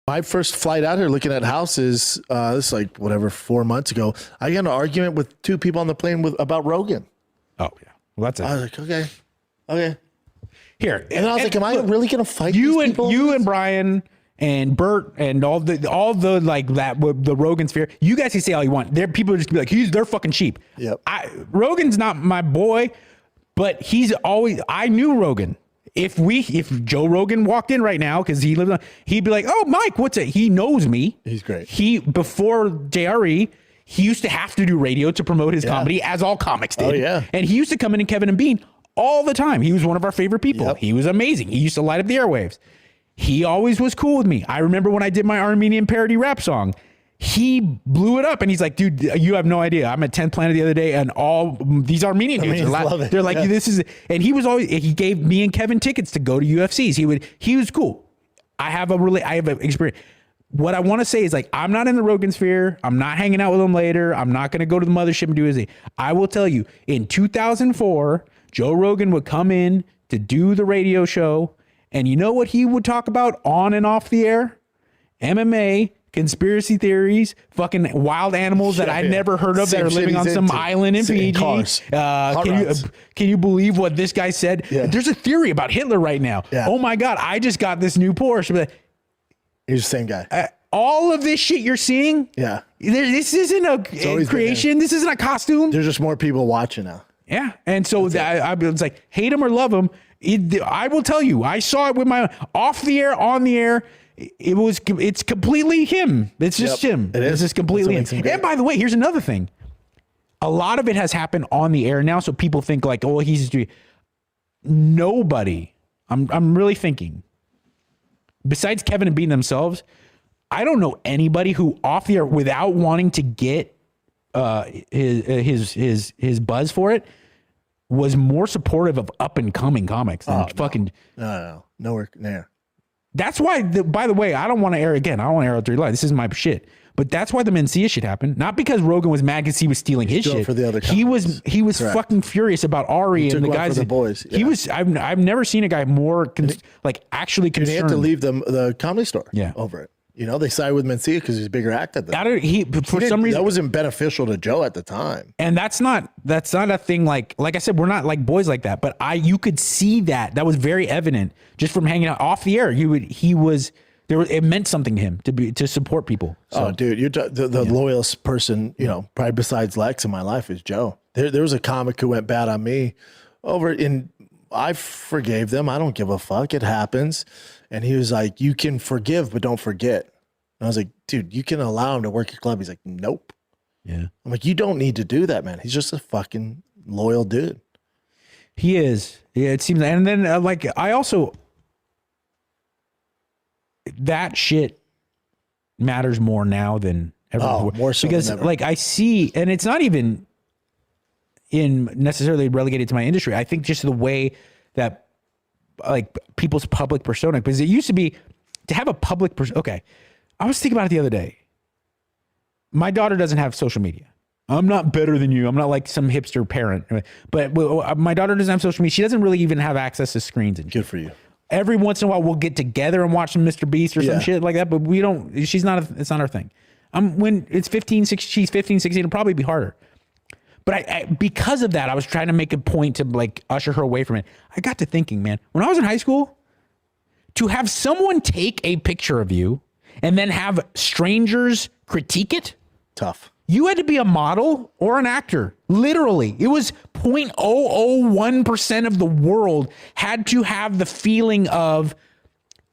My first flight out here looking at houses, this is like whatever, 4 months ago, I got in an argument with two people on the plane about Rogan. Oh, yeah. Well, that's it. I was like, okay. Here. And I was like, am I really going to fight you these people? You and Brian and Bert and all the like that, the Rogan sphere, you guys can say all you want. There, people just be like, they're fucking cheap. Yep. Rogan's not my boy, but I knew Rogan. If Joe Rogan walked in right now, because he'd be like, oh, Mike, what's it? He knows me. He's great. Before JRE, he used to have to do radio to promote his comedy, as all comics did. Oh, yeah. And he used to come in Kevin and Bean all the time. He was one of our favorite people. Yep. He was amazing. He used to light up the airwaves. He always was cool with me. I remember when I did my Armenian parody rap song, he blew it up and he's like, dude, you have no idea. I'm at 10th Planet the other day and all these Armenian dudes they're like, this is, and he gave me and Kevin tickets to go to UFCs. He was cool. I have an experience. What I want to say is, like, I'm not in the Rogan sphere. I'm not hanging out with him later. I'm not going to go to the mothership and do his thing. I will tell you, in 2004, Joe Rogan would come in to do the radio show. And you know what he would talk about on and off the air? MMA, conspiracy theories, fucking wild animals that I'd never heard of that are living on some island in Fiji. Cars. Can you believe what this guy said? Yeah. There's a theory about Hitler right now. Yeah. Oh my God, I just got this new Porsche. He's the same guy. All of this shit you're seeing, this isn't a creation. This isn't a costume. There's just more people watching now. Yeah. And so I was like, hate him or love him. I will tell you, I saw it with my off the air, on the air. It's completely him. It's just him. It's just completely him. And by the way, here's another thing. A lot of it has happened on the air now. So people think like, oh, he's doing nobody. I'm really thinking besides Kevin and Bean themselves. I don't know anybody who off the air without wanting to get his buzz for it was more supportive of up and coming comics than fucking nowhere near. That's why, by the way, I don't want to air again. I don't want to air out 3 Live. This is my shit. But that's why the Mencia shit happened. Not because Rogan was mad because he was stealing his shit. For the other he was fucking furious about Ari and the guys. For the boys. Yeah. He was. I've never seen a guy more actually concerned. He had to leave the Comedy Store. Yeah. Over it. You know, they sided with Mencia because he's a bigger act at the time. For some reason that wasn't beneficial to Joe at the time. And that's not a thing like I said, we're not like boys like that. But you could see that was very evident just from hanging out off the air. It meant something to him to support people. So, oh, dude, you're the loyalest person, probably besides Lex in my life is Joe. There was a comic who went bad on me I forgave them. I don't give a fuck. It happens. And he was like, you can forgive, but don't forget. And I was like, dude, you can allow him to work your club. He's like, nope. Yeah. I'm like, you don't need to do that, man. He's just a fucking loyal dude. He is. Yeah, it seems. And then I also, that shit matters more now than ever before. More so because than ever. I see, and it's not even in necessarily relegated to my industry. I think just the way that people's public persona, because it used to be to have a public persona. Okay. I was thinking about it the other day. My daughter doesn't have social media. I'm not better than you. I'm not like some hipster parent, but my daughter doesn't have social media. She doesn't really even have access to screens. And good for you. Every once in a while we'll get together and watch some Mr. Beast or some shit like that, but we don't, it's not our thing. When it's 15, 16, she's 15, 16, it'll probably be harder. But because of that, I was trying to make a point to usher her away from it. I got to thinking, man, when I was in high school, to have someone take a picture of you and then have strangers critique it. Tough. You had to be a model or an actor. Literally. It was 0.001% of the world had to have the feeling of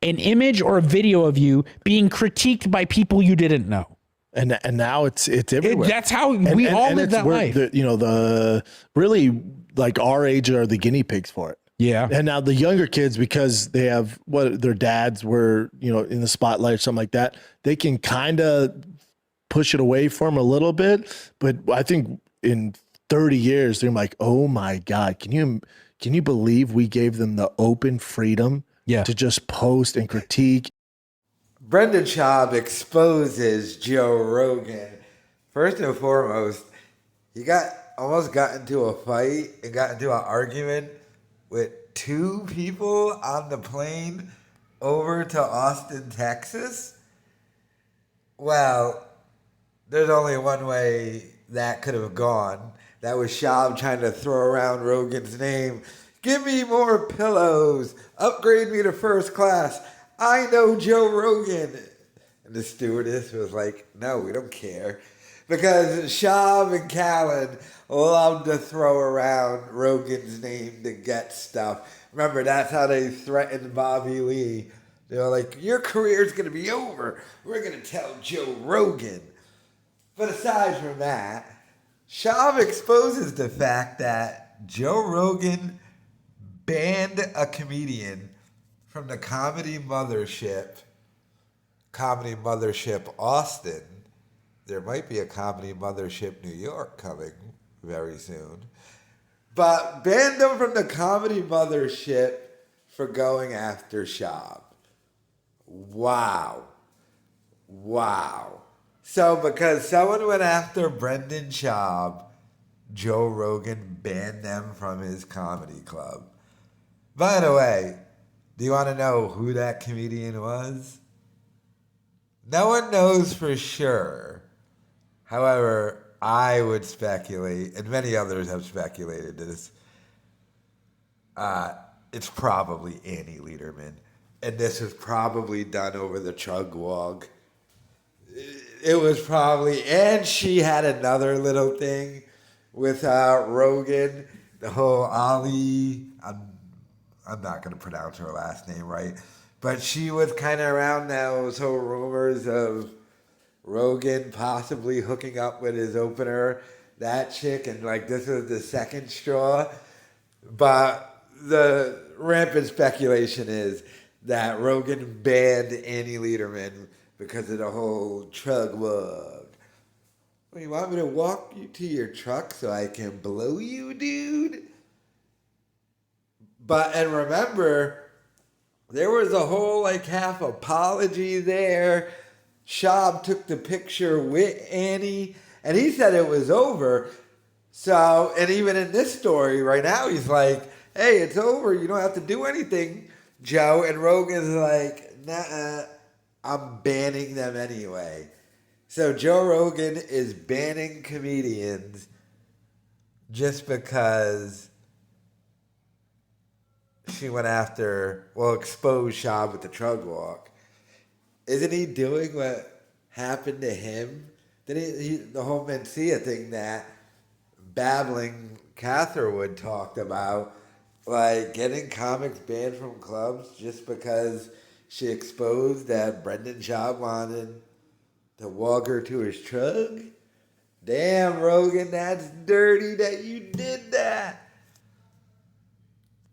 an image or a video of you being critiqued by people you didn't know. And now it's everywhere. That's how we all live that life. The really our age are the guinea pigs for it. Yeah. And now the younger kids, because they have their dads were, in the spotlight or something like that, they can kind of push it away from them a little bit. But I think in 30 years, they're like, oh my God, can you believe we gave them the open freedom to just post and critique? Brendan Schaub exposes Joe Rogan. First and foremost, he almost got into a fight and got into an argument with 2 people on the plane over to Austin, Texas. Well, there's only one way that could have gone. That was Schaub trying to throw around Rogan's name. Give me more pillows. Upgrade me to first class. I know Joe Rogan. And the stewardess was like, no, we don't care. Because Schaub and Callan love to throw around Rogan's name to get stuff. Remember, that's how they threatened Bobby Lee. They were like, your career's going to be over. We're going to tell Joe Rogan. But aside from that, Schaub exposes the fact that Joe Rogan banned a comedian from the Comedy Mothership Austin. There might be a Comedy Mothership New York coming very soon. But banned him from the Comedy Mothership for going after Schaub. Wow. So because someone went after Brendan Schaub, Joe Rogan banned them from his comedy club. By the way, do you want to know who that comedian was? No one knows for sure. However, I would speculate, and many others have speculated this, it's probably Annie Lederman. And this was probably done over the chug walk. It was probably, and she had another little thing with Rogan, the whole Ali, I'm not going to pronounce her last name right, but she was kind of around those whole rumors of Rogan possibly hooking up with his opener, that chick, and like this was the second straw. But the rampant speculation is that Rogan banned Annie Lederman because of the whole truck walk. Well, you want me to walk you to your truck so I can blow you, dude? And remember, there was a whole like half apology there. Schaub took the picture with Annie, and he said it was over. So, and even in this story right now, he's like, hey, it's over. You don't have to do anything, Joe. And Rogan's like, nah, I'm banning them anyway. So Joe Rogan is banning comedians just because she went after, exposed Schaub with the trug walk. Isn't he doing what happened to him? Then the whole Mencia thing that Babbling Catherwood talked about, like getting comics banned from clubs just because she exposed that Brendan Schaub wanted to walk her to his truck? Damn, Rogan, that's dirty that you did that.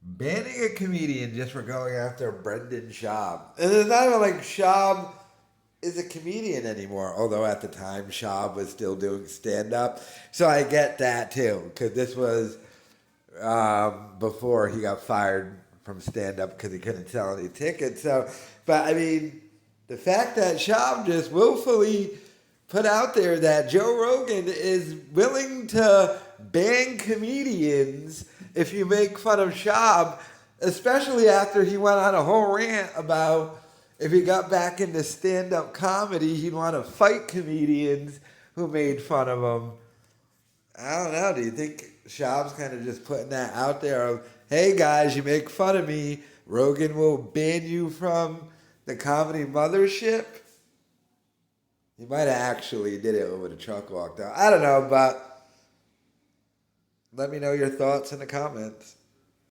Banning a comedian just for going after Brendan Schaub. And it's not even like Schaub is a comedian anymore, although at the time Schaub was still doing stand-up. So I get that too, because this was before he got fired from stand-up because he couldn't sell any tickets. So, but I mean, the fact that Schaub just willfully put out there that Joe Rogan is willing to ban comedians if you make fun of Schaub, especially after he went on a whole rant about if he got back into stand-up comedy, he'd want to fight comedians who made fun of him. I don't know. Do you think Schaub's kind of just putting that out there of, hey guys, you make fun of me, Rogan will ban you from the Comedy Mothership? He might have actually did it over the truck walk though. I don't know, but let me know your thoughts in the comments.